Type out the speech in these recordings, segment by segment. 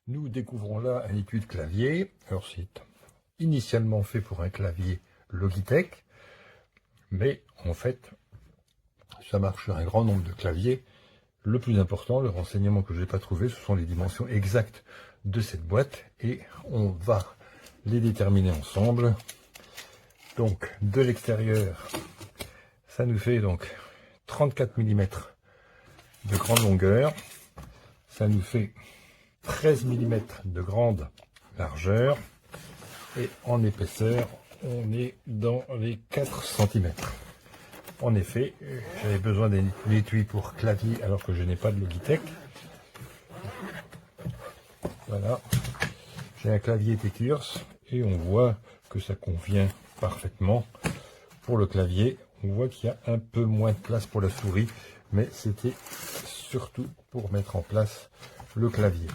Nous découvrons là un étui de clavier. Alors c'est initialement fait pour un clavier Logitech, mais en fait ça marche sur un grand nombre de claviers. Le plus important, le renseignement que je n'ai pas trouvé, ce sont les dimensions exactes de cette boîte et on va les déterminer ensemble. Donc de l'extérieur, ça nous fait donc 34 mm de grande longueur, ça nous fait 13 mm de grande largeur et en épaisseur on est dans les 4 cm. En effet, j'avais besoin d'un étui pour clavier alors que je n'ai pas de Logitech. Voilà, j'ai un clavier Tecurs et on voit que ça convient parfaitement pour le clavier. On voit qu'il y a un peu moins de place pour la souris, mais c'était surtout pour mettre en place le clavier.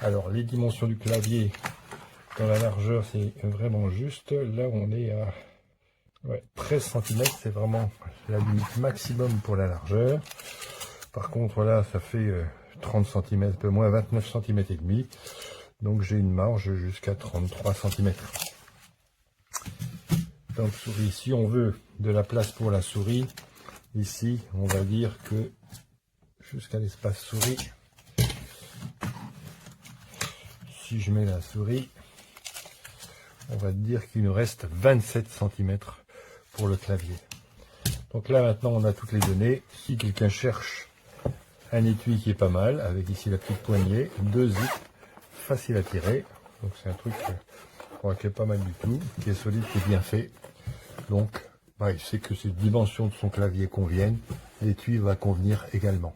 Alors les dimensions du clavier dans la largeur, c'est vraiment juste. Là on est à 13 cm, c'est vraiment la limite maximum pour la largeur. Par contre là ça fait 30 cm, un peu moins, 29 cm et demi. Donc j'ai une marge jusqu'à 33 cm. Donc souris, si on veut de la place pour la souris, ici on va dire que jusqu'à l'espace souris, si je mets la souris, on va dire qu'il nous reste 27 cm pour le clavier. Donc là maintenant on a toutes les données. Si quelqu'un cherche un étui qui est pas mal, avec ici la petite poignée, 2 zips, facile à tirer, donc c'est un truc qui est pas mal du tout, qui est solide, qui est bien fait. Donc il sait que ces dimensions de son clavier conviennent, l'étui va convenir également.